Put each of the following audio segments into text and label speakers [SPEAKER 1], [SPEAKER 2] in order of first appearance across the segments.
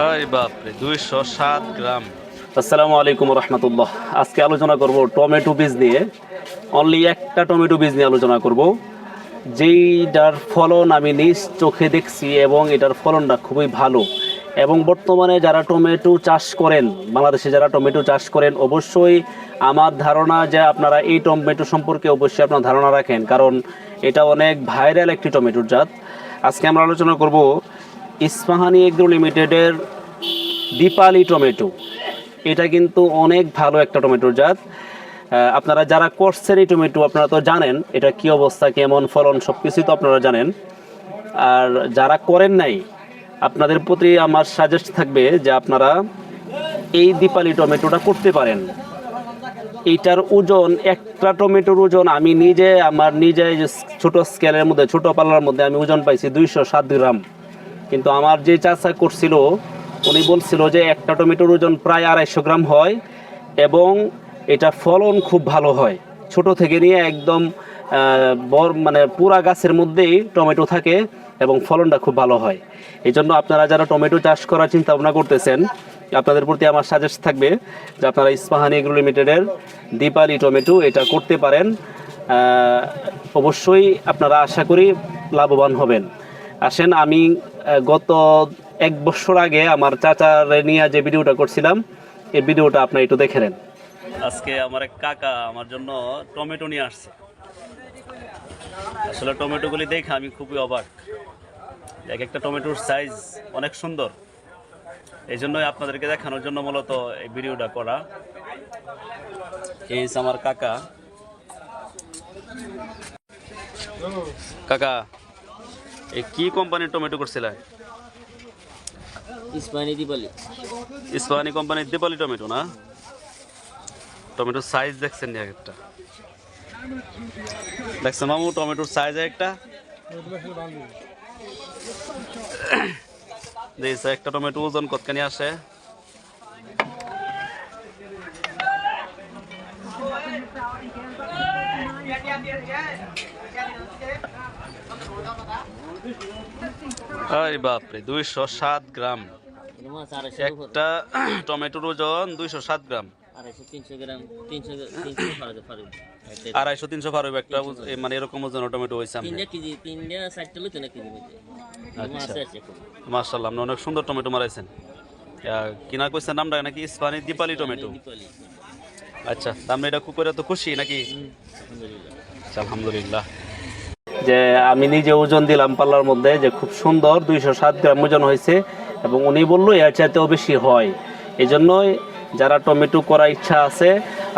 [SPEAKER 1] আরে বাপরে 207 গ্রাম।
[SPEAKER 2] আসসালামু আলাইকুম রহমতুল্লাহ। আজকে আলোচনা করব টমেটো বীজ নিয়ে। অনলি একটা টমেটো বীজ নিয়ে আলোচনা করব, যেইটার ফলন আমি নিজ চোখে দেখছি এবং এটার ফলনটা খুবই ভালো। এবং বর্তমানে যারা টমেটো চাষ করেন, বাংলাদেশে যারা টমেটো চাষ করেন, অবশ্যই আমার ধারণা যে আপনারা এই টমেটো সম্পর্কে অবশ্যই আপনার ধারণা রাখেন, কারণ এটা অনেক ভাইরাল একটি টমেটোর জাত। আজকে আমরা আলোচনা করব ইস্পাহানি এগ্রো লিমিটেডের দীপালি টমেটো। এটা কিন্তু অনেক ভালো একটা টমেটোর জাত। আপনারা যারা করছেন এই টমেটো, আপনারা তো জানেন এটা কি অবস্থা, কেমন ফলন, সব কিছুই তো আপনারা জানেন। আর যারা করেন নাই, আপনাদের প্রতি আমার সাজেস্ট থাকবে যে আপনারা এই দীপালি টমেটোটা করতে পারেন। এইটার ওজন, একটা টমেটোর ওজন আমি নিজে আমার নিজে ছোট স্কেলের মধ্যে, ছোট পাল্লার মধ্যে আমি ওজন পাইছি 207 গ্রাম। কিন্তু আমার যে চাচা করছিল উনি বলছিল যে একটা টমেটোর ওজন প্রায় 250 গ্রাম হয় এবং এটা ফলন খুব ভালো হয়। ছোট থেকে নিয়ে একদম বড়, মানে পুরা গাছের মধ্যেই টমেটো থাকে এবং ফলনটা খুব ভালো হয়। এই জন্য আপনারা যারা টমেটো চাষ করার চিন্তা ভাবনা করতেছেন, আপনাদের প্রতি আমার সাজেস্ট থাকবে যে আপনারা ইস্পাহানি এগ্রো লিমিটেডের দীপালি টমেটো এটা করতে পারেন। অবশ্যই আপনারা আশা করি লাভবান হবেন। আসেন, আমি গত 1 বছর আগে আমার চাচার নিয়ে যে ভিডিওটা করছিলাম, এই ভিডিওটা আপনি একটু দেখে নেন। আজকে আমার এক কাকা আমার জন্য টমেটো নিয়ে আসছে। আসলে টমেটোগুলি দেখে আমি খুবই অবাক। এক একটা টমেটোর সাইজ অনেক সুন্দর, এই জন্যই আপনাদেরকে দেখানোর জন্য মূলত এই ভিডিওটা করা। এই আমার কাকা। কাকা, এই কি কোম্পানির টমেটো করছিলেন?
[SPEAKER 3] ইস্পাহানি দীপালি।
[SPEAKER 2] ইস্পাহানি কোম্পানির দীপালি টমেটো না? টমেটোর সাইজ দেখছেন নি? একটা দেখছেন মামু টমেটোর সাইজ একটা? দেখছে একটা টমেটো ওজন কতখানি আসে? আরে বাপরে 207 গ্রাম। একটা টমেটোর ওজন 207 গ্রাম।
[SPEAKER 3] 250-300 গ্রাম,
[SPEAKER 2] 250-300 পার হবে একটা, মানে এরকম ওজনের টমেটো হয়েছে। মাশাআল্লাহ, আপনি অনেক সুন্দর টমেটো মারাইছেন। কিনা কইছেন নামটা নাকি ইস্পাহানি দীপালি টমেটো? আচ্ছা, আমরা এটা করে তো খুশি নাকি? আলহামদুলিল্লাহ। যে আমি নিজে ওজন দিলাম পাল্লার মধ্যে, যে খুব সুন্দর 207 গ্রাম ওজন হয়েছে এবং উনি বললো এর চাইতেও বেশি হয়। এই জন্যই যারা টমেটো করার ইচ্ছা আছে,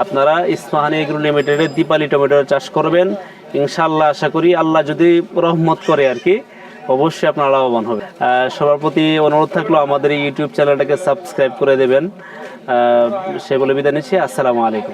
[SPEAKER 2] আপনারা ইস্পাহানি এগ্রো লিমিটেডের দীপালি টমেটো চাষ করবেন। ইনশাআল্লাহ আশা করি আল্লাহ যদি রহমত করে আর কি, অবশ্যই আপনারা লাভবান হবে। সবার প্রতি অনুরোধ থাকলো আমাদের এই ইউটিউব চ্যানেলটাকে সাবস্ক্রাইব করে দেবেন। সে বলে বিদায় নিচ্ছি। আসসালামু আলাইকুম।